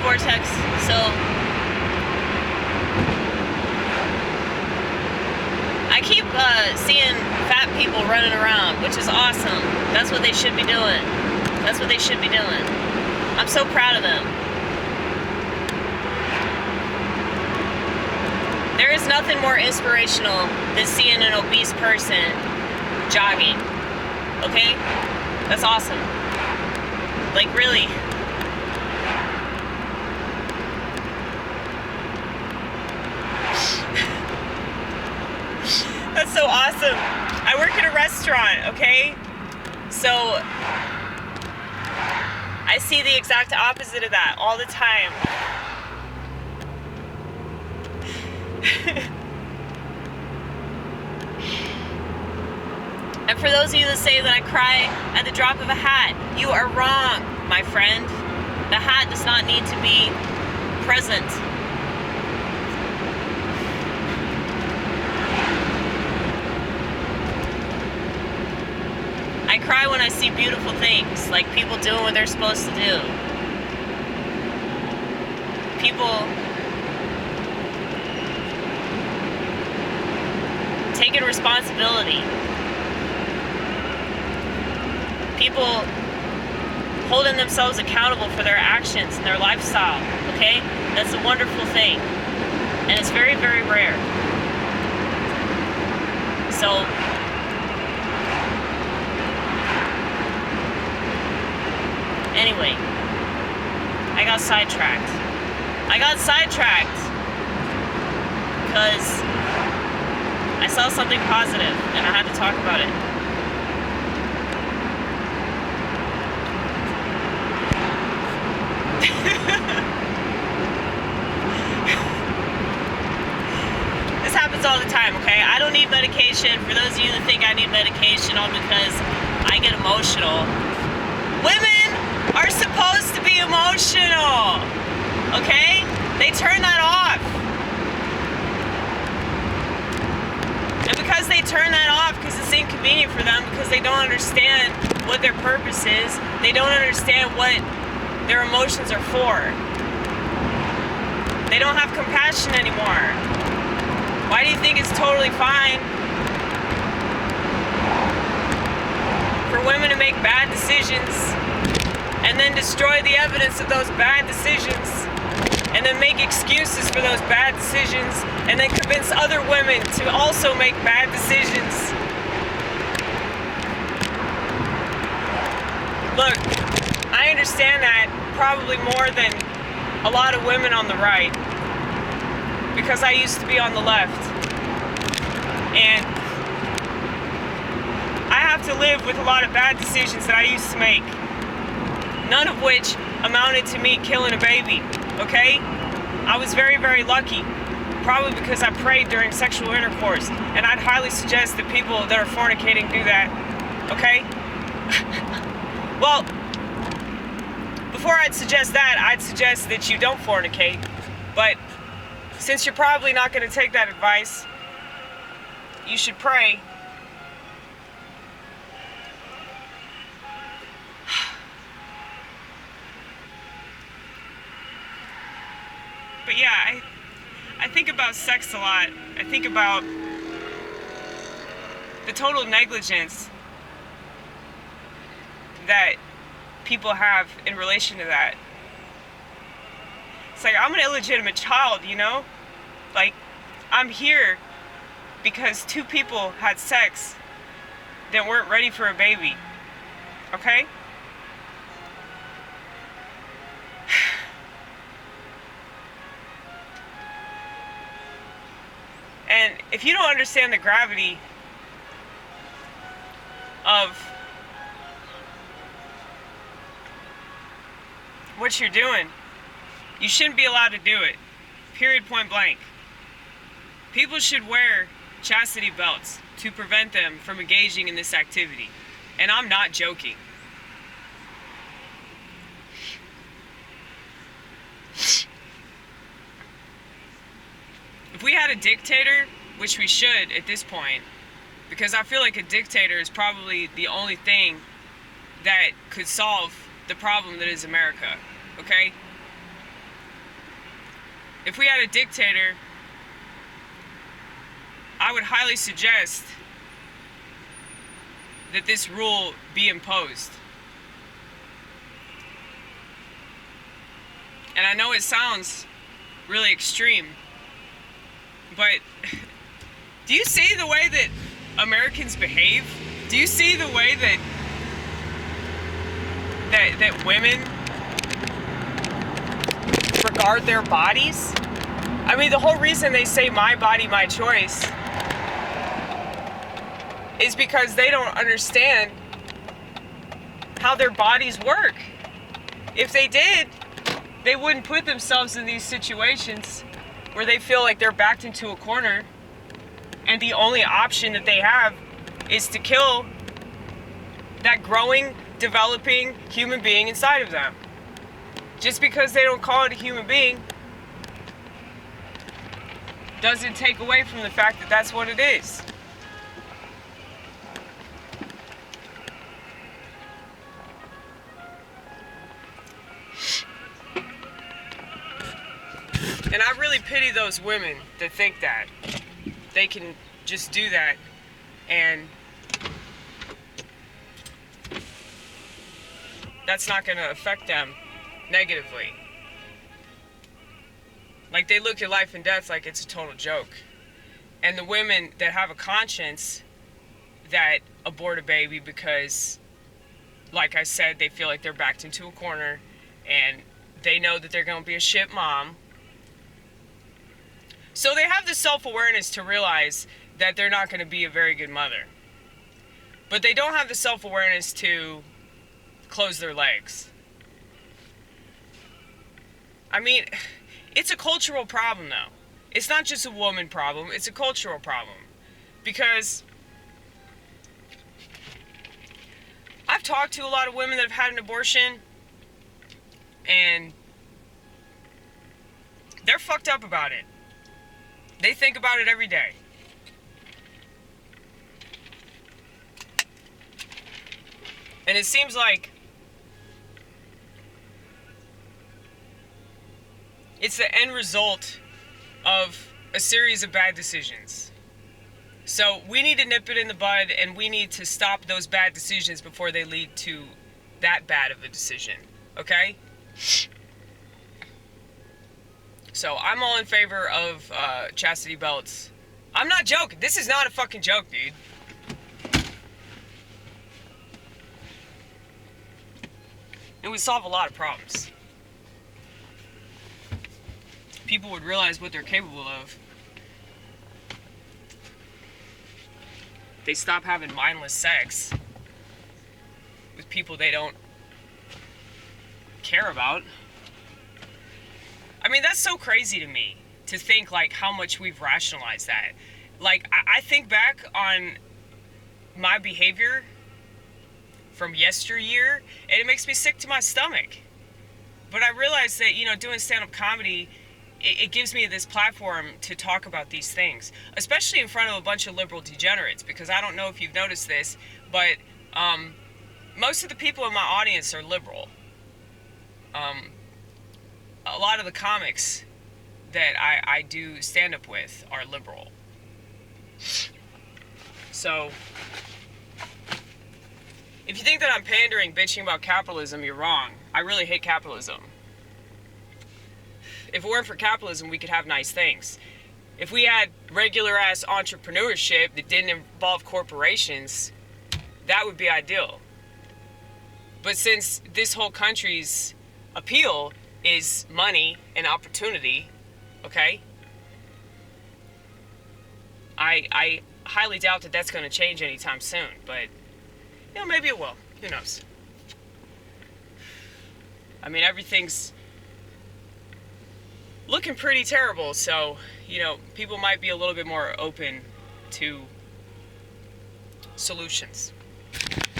Vortex. So I keep seeing fat people running around, which is awesome. That's what they should be doing. That's what they should be doing. I'm so proud of them. There is nothing more inspirational than seeing an obese person jogging. Okay? That's awesome. Like, really. That's so awesome. I work at a restaurant, okay? So I see the exact opposite of that all the time. And for those of you that say that I cry at the drop of a hat, you are wrong, my friend. The hat does not need to be present. I cry when I see beautiful things, like people doing what they're supposed to do. People taking responsibility. People holding themselves accountable for their actions and their lifestyle, okay? That's a wonderful thing. And it's very, very rare. So, anyway, I got sidetracked. Because I saw something positive and I had to talk about it. This happens all the time, okay? I don't need medication. For those of you that think I need medication all because I get emotional. Women are supposed to be emotional, okay? They turn that off. And because they turn that off because it's inconvenient for them, because they don't understand what their purpose is, they don't understand what their emotions are for. They don't have compassion anymore. Why do you think it's totally fine for women to make bad decisions and then destroy the evidence of those bad decisions and then make excuses for those bad decisions and then convince other women to also make bad decisions? Look, I understand that probably more than a lot of women on the right, because I used to be on the left, and I have to live with a lot of bad decisions that I used to make, none of which amounted to me killing a baby, okay? I was very, very lucky, probably because I prayed during sexual intercourse, and I'd highly suggest that people that are fornicating do that, okay? Well, before I'd suggest that, I'd suggest that you don't fornicate, but since you're probably not going to take that advice, you should pray. But yeah, I think about sex a lot. I think about the total negligence that people have in relation to that. It's like, I'm an illegitimate child, you know? Like, I'm here because two people had sex that weren't ready for a baby. Okay? And if you don't understand the gravity of what you're doing, you shouldn't be allowed to do it. Period, point blank. People should wear chastity belts to prevent them from engaging in this activity. And I'm not joking. If we had a dictator, which we should at this point, because I feel like a dictator is probably the only thing that could solve the problem that is America, okay? if we had a dictator, I would highly suggest that this rule be imposed. And I know it sounds really extreme, but do you see the way that Americans behave? Do you see the way that women regard their bodies? I mean, the whole reason they say my body, my choice is because they don't understand how their bodies work. If they did, they wouldn't put themselves in these situations where they feel like they're backed into a corner and the only option that they have is to kill that growing, developing human being inside of them. Just because they don't call it a human being doesn't take away from the fact that that's what it is. And I really pity those women that think that they can just do that and that's not going to affect them negatively. Like, they look at life and death like it's a total joke. And the women that have a conscience that abort a baby because, like I said, they feel like they're backed into a corner and they know that they're going to be a shit mom. So they have the self-awareness to realize that they're not going to be a very good mother. But they don't have the self-awareness to close their legs. I mean, it's a cultural problem, though. It's not just a woman problem, it's a cultural problem. Because I've talked to a lot of women that have had an abortion, and they're fucked up about it. They think about it every day. And it seems like it's the end result of a series of bad decisions. So we need to nip it in the bud, and we need to stop those bad decisions before they lead to that bad of a decision. Okay? So I'm all in favor of chastity belts. I'm not joking. This is not a fucking joke, dude. It would solve a lot of problems. People would realize what they're capable of. They stop having mindless sex with people they don't care about. I mean, that's so crazy to me, to think, like, how much we've rationalized that. Like, I think back on my behavior from yesteryear, and it makes me sick to my stomach. But I realize that, you know, doing stand-up comedy, it gives me this platform to talk about these things, especially in front of a bunch of liberal degenerates, because I don't know if you've noticed this, but most of the people in my audience are liberal. A lot of the comics that I do stand-up with are liberal. So, if you think that I'm pandering, bitching about capitalism, you're wrong. I really hate capitalism. If it weren't for capitalism, we could have nice things. If we had regular-ass entrepreneurship that didn't involve corporations, that would be ideal. But since this whole country's appeal is money and opportunity, okay? I highly doubt that that's going to change anytime soon, but, you know, maybe it will. Who knows? I mean, everything's looking pretty terrible, so, you know, people might be a little bit more open to solutions.